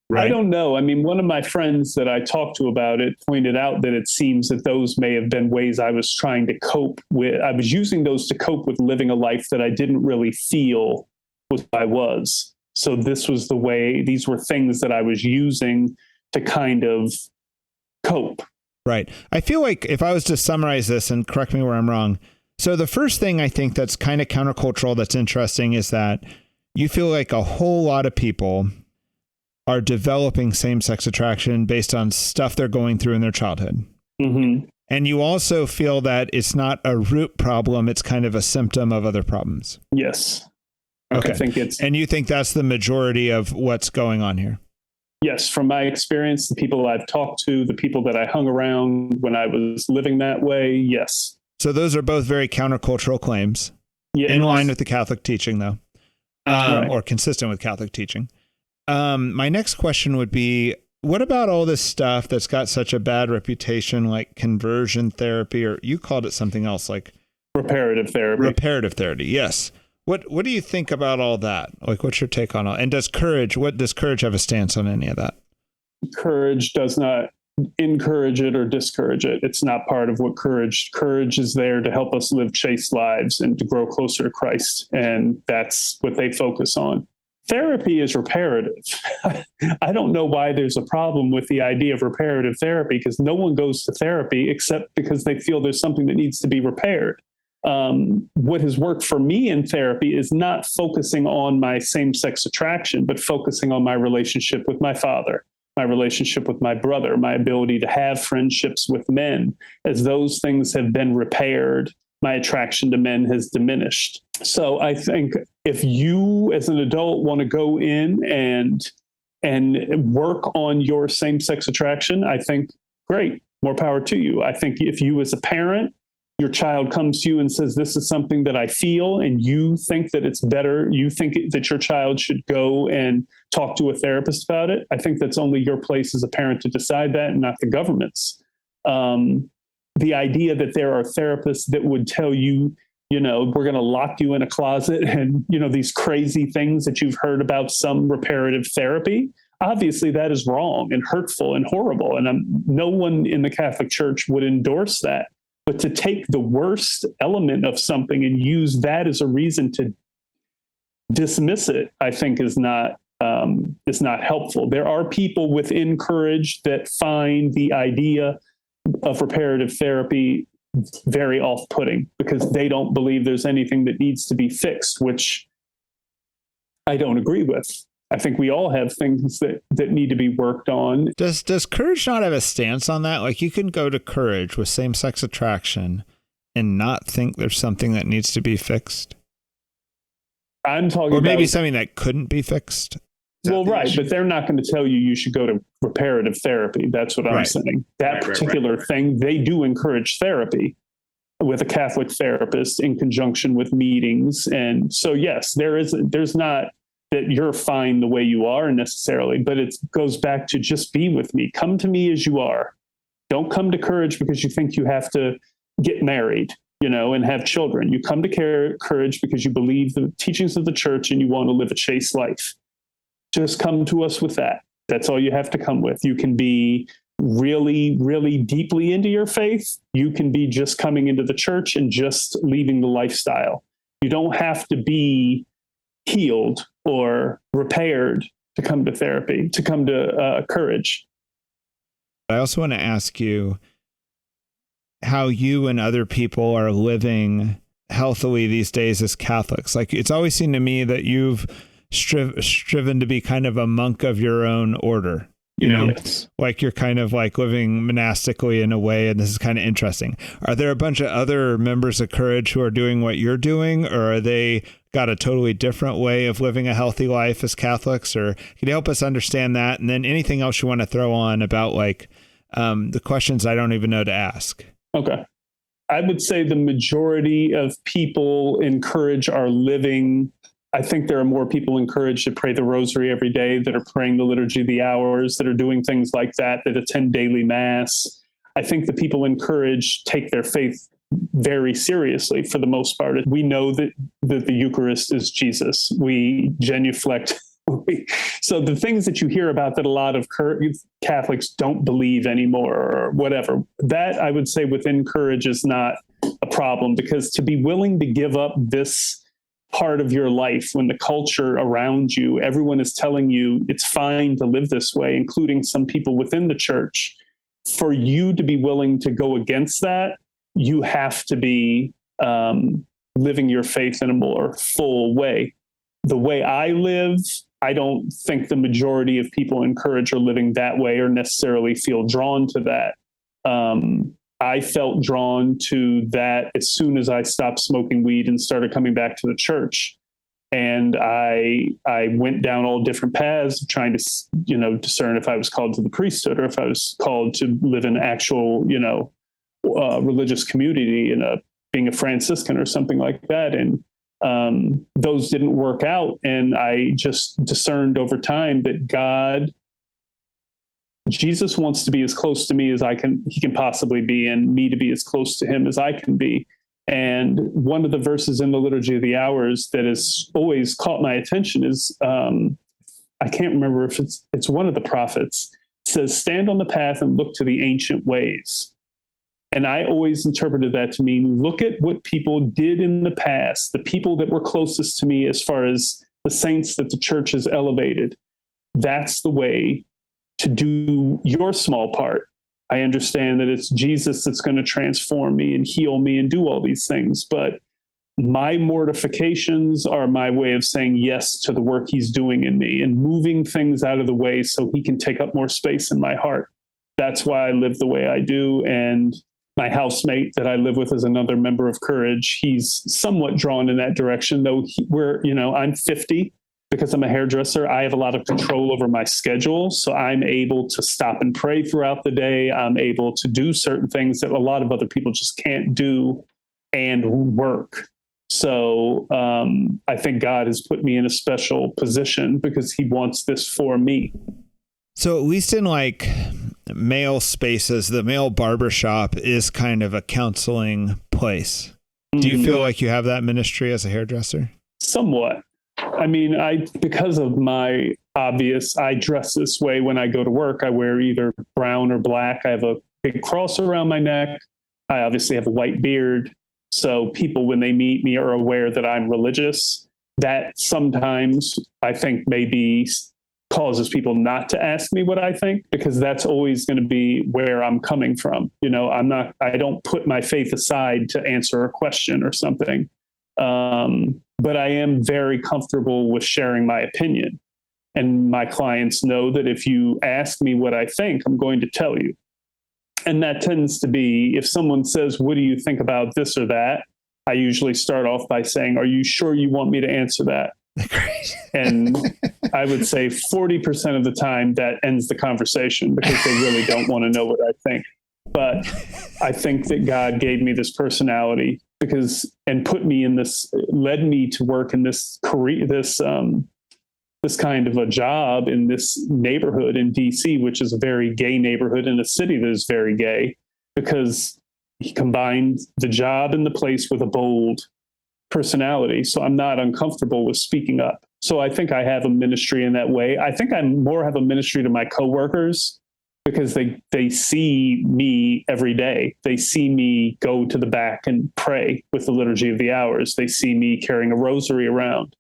right? I don't know. I mean, one of my friends that I talked to about it pointed out that it seems that those may have been ways I was trying to cope with. I was using those to cope with living a life that I didn't really feel was I was. So this was the way, these were things that I was using to kind of cope. Right. I feel like if I was to summarize this, and correct me where I'm wrong. So the first thing I think that's kind of countercultural that's interesting is that you feel like a whole lot of people are developing same-sex attraction based on stuff they're going through in their childhood. Mm-hmm. And you also feel that it's not a root problem, it's kind of a symptom of other problems. Yes. Okay. I think it's, and you think that's the majority of what's going on here? yes, from my experience, the people I've talked to, the people that I hung around when I was living that way, yes. So those are both very countercultural claims, Yeah, in line with the Catholic teaching, though, Right. or consistent with Catholic teaching. My next question would be, what about all this stuff that's got such a bad reputation, like conversion therapy, or you called it something else, like reparative therapy. reparative therapy? Yes. What do you think about all that? Like, what's your take on all? And does Courage have a stance on any of that? Courage does not encourage it or discourage it. It's not part of what Courage is there to help us live chaste lives and to grow closer to Christ. And that's what they focus on. Therapy is reparative. I don't know why there's a problem with the idea of reparative therapy, because no one goes to therapy except because they feel there's something that needs to be repaired. What has worked for me in therapy is not focusing on my same-sex attraction, but focusing on my relationship with my father, my relationship with my brother, my ability to have friendships with men. As those things have been repaired, my attraction to men has diminished. So I think if you as an adult want to go in and work on your same-sex attraction, I think, great, more power to you. I think if you as a parent, your child comes to you and says, this is something that I feel, and you think that it's better, you think that your child should go and talk to a therapist about it, I think that's only your place as a parent to decide that, and not the government's. The idea that there are therapists that would tell you, we're going to lock you in a closet and, these crazy things that you've heard about some reparative therapy, obviously that is wrong and hurtful and horrible. And no one in the Catholic Church would endorse that. But to take the worst element of something and use that as a reason to dismiss it, I think is not helpful. There are people within Courage that find the idea of reparative therapy very off-putting because they don't believe there's anything that needs to be fixed, which I don't agree with. I think we all have things that need to be worked on. Does Courage not have a stance on that? Like, you can go to Courage with same-sex attraction and not think there's something that needs to be fixed? I'm talking or maybe about, something that couldn't be fixed? Well, right, but they're not going to tell you should go to reparative therapy. That's what I'm saying. That particular thing, they do encourage therapy with a Catholic therapist in conjunction with meetings. And so, yes, there's not that you're fine the way you are necessarily, but it goes back to just be with me. Come to me as you are. Don't come to Courage because you think you have to get married, and have children. You come to Courage because you believe the teachings of the church and you want to live a chaste life. Just come to us with that. That's all you have to come with. You can be really, really deeply into your faith. You can be just coming into the church and just leaving the lifestyle. You don't have to be healed or repaired to come to therapy, to come to Courage. I also want to ask you how you and other people are living healthily these days as Catholics. Like, it's always seemed to me that you've striven to be kind of a monk of your own order, Yes. like you're kind of like living monastically in a way. And this is kind of interesting. Are there a bunch of other members of Courage who are doing what you're doing, or are they got a totally different way of living a healthy life as Catholics? Or can you help us understand that? And then anything else you want to throw on about like the questions I don't even know to ask? Okay. I would say the majority of people in Courage are living. I think there are more people encouraged to pray the rosary every day, that are praying the Liturgy of the Hours, that are doing things like that attend daily mass. I think the people encouraged take their faith very seriously for the most part. We know that the Eucharist is Jesus. We genuflect. So the things that you hear about that a lot of Catholics don't believe anymore or whatever, that I would say within Courage is not a problem, because to be willing to give up this part of your life when the culture around you, everyone is telling you it's fine to live this way, including some people within the church, for you to be willing to go against that, you have to be living your faith in a more full way. The way I live, I don't think the majority of people in Courage are living that way or necessarily feel drawn to that. I felt drawn to that as soon as I stopped smoking weed and started coming back to the church. And I went down all different paths of trying to, discern if I was called to the priesthood or if I was called to live in actual, religious community and being a Franciscan or something like that. And those didn't work out. And I just discerned over time that Jesus wants to be as close to me as he can possibly be, and me to be as close to him as I can be. And one of the verses in the Liturgy of the Hours that has always caught my attention is, I can't remember if it's one of the prophets. It says, "Stand on the path and look to the ancient ways." And I always interpreted that to mean, look at what people did in the past, the people that were closest to me as far as the saints that the church has elevated. That's the way to do your small part. I understand that it's Jesus that's going to transform me and heal me and do all these things, but my mortifications are my way of saying yes to the work he's doing in me and moving things out of the way so he can take up more space in my heart. That's why I live the way I do. And my housemate that I live with is another member of Courage. He's somewhat drawn in that direction, though I'm 50. Because I'm a hairdresser, I have a lot of control over my schedule. So I'm able to stop and pray throughout the day. I'm able to do certain things that a lot of other people just can't do and work. So I think God has put me in a special position because he wants this for me. So at least in like male spaces, the male barbershop is kind of a counseling place. Do you feel like you have that ministry as a hairdresser? Somewhat. I mean, because of my obvious, I dress this way when I go to work. I wear either brown or black. I have a big cross around my neck. I obviously have a white beard. So people, when they meet me, are aware that I'm religious. That sometimes I think maybe causes people not to ask me what I think, because that's always going to be where I'm coming from. I don't put my faith aside to answer a question or something. But I am very comfortable with sharing my opinion. And my clients know that if you ask me what I think, I'm going to tell you. And that tends to be, if someone says, "What do you think about this or that?" I usually start off by saying, "Are you sure you want me to answer that?" And I would say 40% of the time that ends the conversation because they really don't want to know what I think. But I think that God gave me this personality and put me in this, led me to work in this career, this kind of a job in this neighborhood in DC, which is a very gay neighborhood in a city that is very gay, because he combined the job and the place with a bold personality. So I'm not uncomfortable with speaking up. So I think I have a ministry in that way. I think I more have a ministry to my coworkers, because they see me every day. They see me go to the back and pray with the Liturgy of the Hours. They see me carrying a rosary around.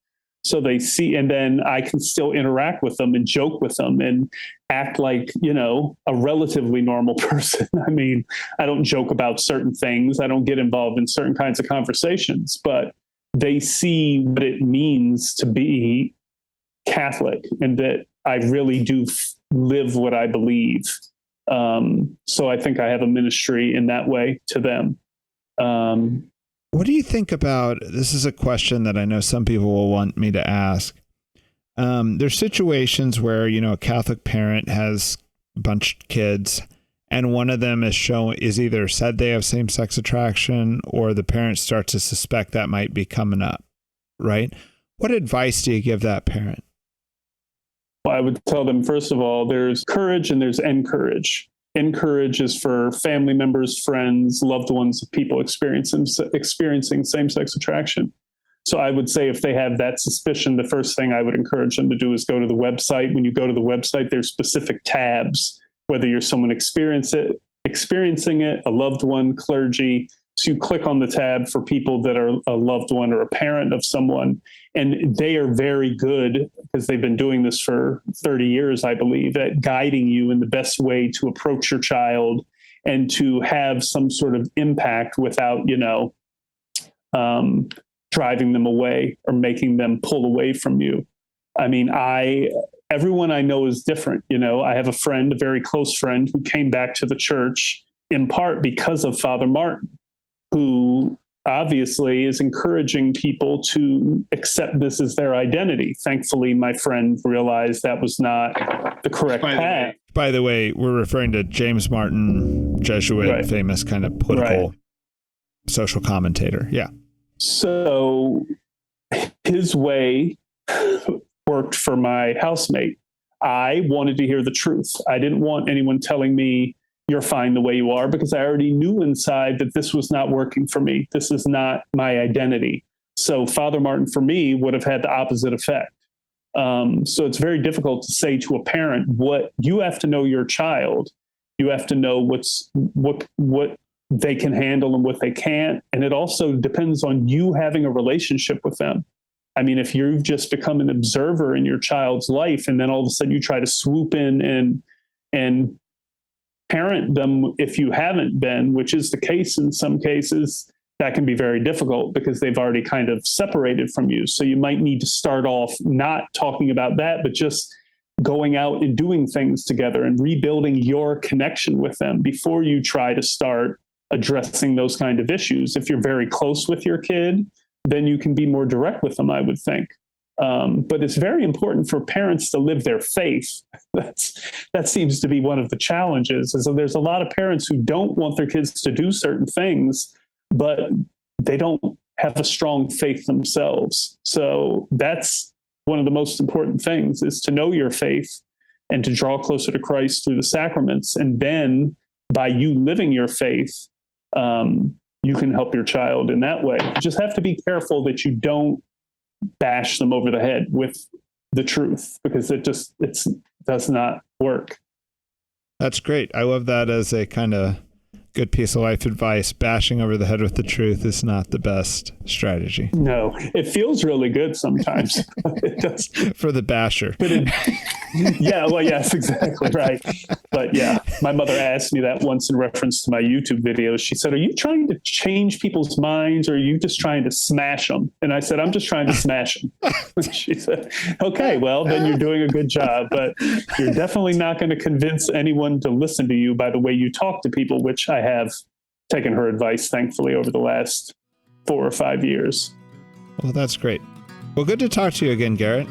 So they see, and then I can still interact with them and joke with them and act like, a relatively normal person. I mean, I don't joke about certain things. I don't get involved in certain kinds of conversations, but they see what it means to be Catholic and that I really do live what I believe. So I think I have a ministry in that way to them. What do you think about, this is a question that I know some people will want me to ask. There's situations where, a Catholic parent has a bunch of kids and one of them is either said they have same-sex attraction or the parent starts to suspect that might be coming up, right? What advice do you give that parent? I would tell them, first of all, there's courage and there's encourage. Encourage is for family members, friends, loved ones of people experiencing same-sex attraction. So I would say if they have that suspicion, the first thing I would encourage them to do is go to the website. When you go to the website, there's specific tabs, whether you're someone experiencing it, a loved one, clergy. So you click on the tab for people that are a loved one or a parent of someone. And they are very good, because they've been doing this for 30 years, I believe, at guiding you in the best way to approach your child and to have some sort of impact without, driving them away or making them pull away from you. I mean, everyone I know is different. I have a very close friend who came back to the church in part because of Father Martin, who obviously is encouraging people to accept this as their identity. Thankfully, my friend realized that was not the correct path. By the way, we're referring to James Martin, Jesuit, Right. famous kind of political social commentator. Yeah. So his way worked for my housemate. I wanted to hear the truth. I didn't want anyone telling me you're fine the way you are, because I already knew inside that this was not working for me. This is not my identity. So Father Martin for me would have had the opposite effect. So it's very difficult to say to a parent what you have to know your child. You have to know what they can handle and what they can't. And it also depends on you having a relationship with them. I mean, if you've just become an observer in your child's life, and then all of a sudden you try to swoop in and parent them if you haven't been, which is the case in some cases, that can be very difficult because they've already kind of separated from you. So you might need to start off not talking about that, but just going out and doing things together and rebuilding your connection with them before you try to start addressing those kind of issues. If you're very close with your kid, then you can be more direct with them, I would think. But it's very important for parents to live their faith. That seems to be one of the challenges. And so there's a lot of parents who don't want their kids to do certain things, but they don't have a strong faith themselves. So that's one of the most important things, is to know your faith and to draw closer to Christ through the sacraments. And then by you living your faith, you can help your child in that way. You just have to be careful that you don't bash them over the head with the truth, because it does not work. That's great. I love that as a kind of good piece of life advice. Bashing over the head with the truth is not the best strategy. No, it feels really good sometimes. It does. For the basher. But yeah, well, yes, exactly right. But yeah, my mother asked me that once in reference to my YouTube videos. She said, "Are you trying to change people's minds, or are you just trying to smash them?" And I said, "I'm just trying to smash them." She said, "Okay, well, then you're doing a good job, but you're definitely not going to convince anyone to listen to you by the way you talk to people," which I have taken her advice, thankfully, over the last 4 or 5 years. Well, that's great. Well, good to talk to you again, Garrett.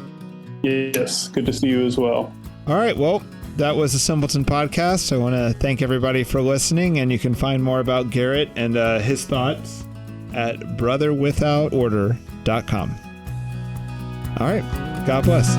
Yes, good to see you as well. All right, well, that was the Simpleton Podcast. I want to thank everybody for listening, and you can find more about Garrett and his thoughts at brotherwithoutorder.com. All right, God bless.